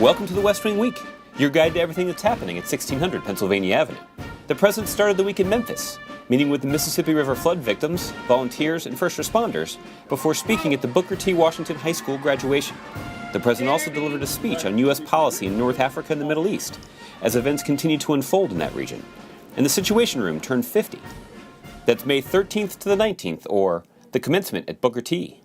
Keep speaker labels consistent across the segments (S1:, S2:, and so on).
S1: Welcome to the West Wing Week, your guide to everything that's happening at 1600 Pennsylvania Avenue. The President started the week in Memphis, meeting with the Mississippi River flood victims, volunteers, and first responders before speaking at the Booker T. Washington High School graduation. The President also delivered a speech on U.S. policy in North Africa and the Middle East, as events continue to unfold in that region. And the Situation Room turned 50. That's May 13th to the 19th, or the Commencement at Booker T.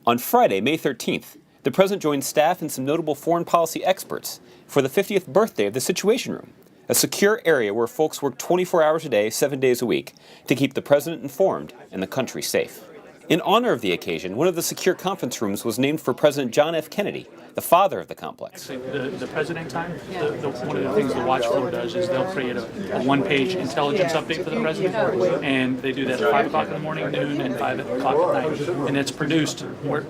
S1: On Friday, May 13th, the President joined staff and some notable foreign policy experts for the 50th birthday of the Situation Room, a secure area where folks work 24 hours a day, 7 days a week, to keep the President informed and the country safe. In honor of the occasion, one of the secure conference rooms was named for President John F. Kennedy, the father of the complex.
S2: The president time, one of the things the watch floor does is they'll create a one-page intelligence update for the president, and they do that at 5 o'clock in the morning, noon, and 5 o'clock at night. And it's produced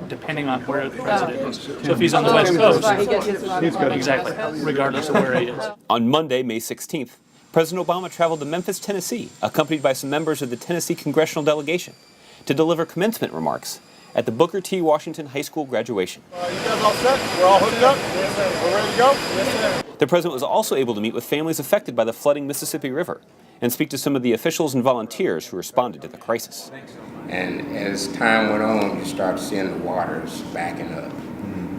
S2: depending on where the president is. So if he's on the West Coast, exactly, regardless of where he is.
S1: On Monday, May 16th, President Obama traveled to Memphis, Tennessee, accompanied by some members of the Tennessee congressional delegation, to deliver commencement remarks at the Booker T. Washington High School graduation.
S3: You guys all set? We're all hooked up? Yes, sir. We're ready to go? Yes, sir.
S1: The President was also able to meet with families affected by the flooding Mississippi River and speak to some of the officials and volunteers who responded to the crisis.
S4: And as time went on, you started seeing the waters backing up.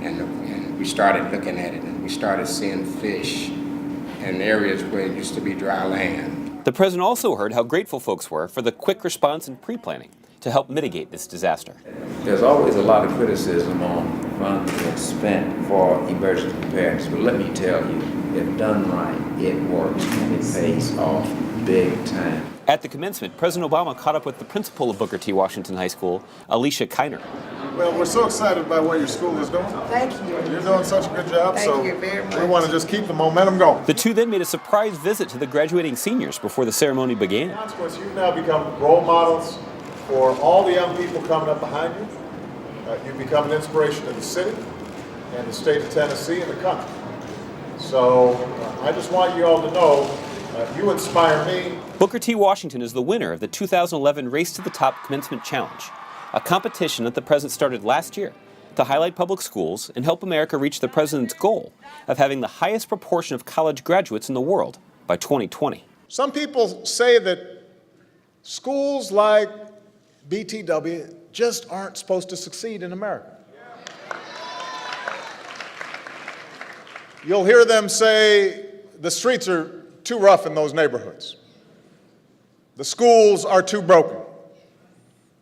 S4: And we started looking at it, and we started seeing fish in areas where it used to be dry land.
S1: The President also heard how grateful folks were for the quick response and pre-planning to help mitigate this disaster.
S5: There's always a lot of criticism on funds that's spent for emergency preparedness, but let me tell you, if done right, it works and it pays off big time.
S1: At the commencement, President Obama caught up with the principal of Booker T. Washington High School, Alicia Kiner.
S3: Well, we're so excited about what your school is doing.
S6: Thank you.
S3: You're doing such a good job,
S6: Thank you very much.
S3: We want to just keep the momentum going.
S1: The two then made a surprise visit to the graduating seniors before the ceremony began.
S3: Consequence, you've now become role models for all the young people coming up behind you. You've become an inspiration to the city and the state of Tennessee and the country. So I just want you all to know you inspire me.
S1: Booker T. Washington is the winner of the 2011 Race to the Top Commencement Challenge, a competition that the President started last year to highlight public schools and help America reach the President's goal of having the highest proportion of college graduates in the world by 2020.
S3: Some people say that schools like BTW just aren't supposed to succeed in America. You'll hear them say the streets are too rough in those neighborhoods. The schools are too broken.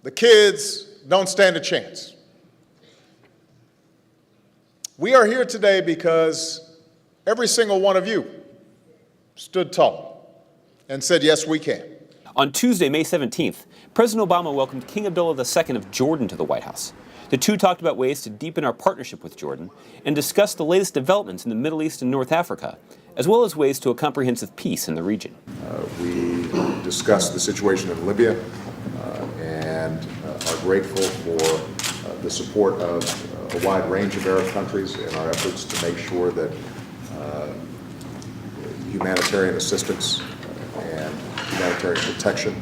S3: The kids don't stand a chance. We are here today because every single one of you stood tall and said, yes, we can.
S1: On Tuesday, May 17th, President Obama welcomed King Abdullah II of Jordan to the White House. The two talked about ways to deepen our partnership with Jordan and discussed the latest developments in the Middle East and North Africa, as well as ways to a comprehensive peace in the region.
S7: We discussed the situation in Libya and are grateful for the support of a wide range of Arab countries in our efforts to make sure that humanitarian assistance and humanitarian protection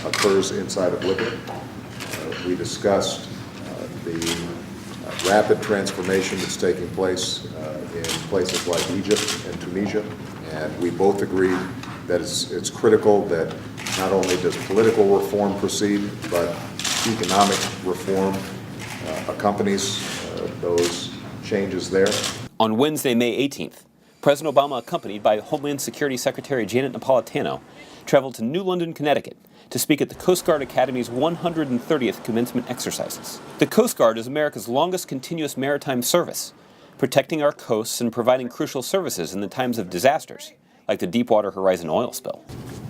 S7: occurs inside of Libya. We discussed the rapid transformation that's taking place in places like Egypt and Tunisia, and we both agreed that it's critical that not only does political reform proceed, but economic reform accompanies those changes there.
S1: On Wednesday, May 18th, President Obama, accompanied by Homeland Security Secretary Janet Napolitano, traveled to New London, Connecticut, to speak at the Coast Guard Academy's 130th commencement exercises. The Coast Guard is America's longest continuous maritime service, protecting our coasts and providing crucial services in the times of disasters, like the Deepwater Horizon oil spill.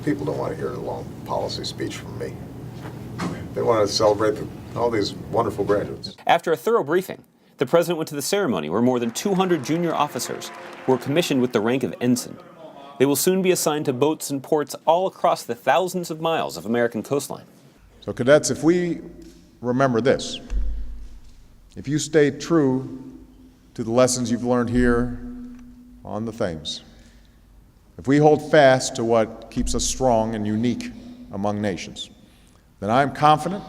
S3: People don't want to hear a long policy speech from me. They want to celebrate all these wonderful graduates.
S1: After a thorough briefing, the President went to the ceremony where more than 200 junior officers were commissioned with the rank of ensign. They will soon be assigned to boats and ports all across the thousands of miles of American coastline.
S3: So cadets, if we remember this, if you stay true to the lessons you've learned here on the Thames, if we hold fast to what keeps us strong and unique among nations, then I'm confident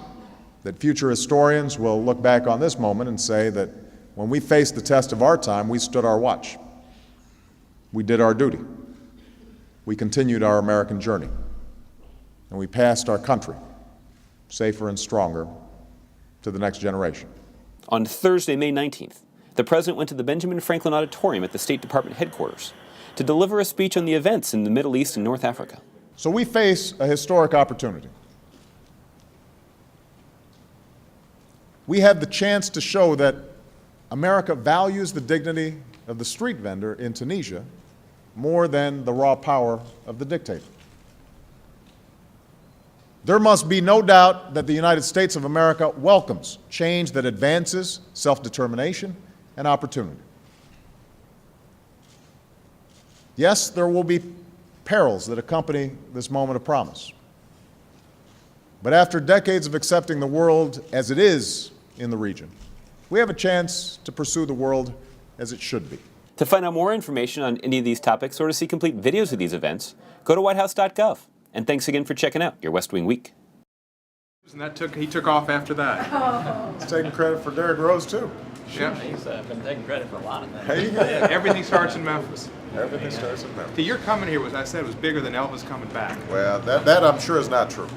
S3: that future historians will look back on this moment and say that When we faced the test of our time, we stood our watch. We did our duty. We continued our American journey. And we passed our country, safer and stronger, to the next generation.
S1: On Thursday, May 19th, the President went to the Benjamin Franklin Auditorium at the State Department headquarters to deliver a speech on the events in the Middle East and North Africa.
S3: So we face a historic opportunity. We have the chance to show that America values the dignity of the street vendor in Tunisia more than the raw power of the dictator. There must be no doubt that the United States of America welcomes change that advances self-determination and opportunity. Yes, there will be perils that accompany this moment of promise. But after decades of accepting the world as it is in the region, we have a chance to pursue the world as it should be.
S1: To find out more information on any of these topics or to see complete videos of these events, go to whitehouse.gov. And thanks again for checking out your West Wing Week.
S6: And he took off after that.
S3: He's taking credit for Derrick Rose, too.
S6: Yeah.
S8: He's been taking credit for a lot of things.
S3: Hey,
S6: Everything starts in Memphis.
S7: Everything starts in Memphis.
S6: See, your coming here was bigger than Elvis coming back.
S7: Well, that I'm sure is not true.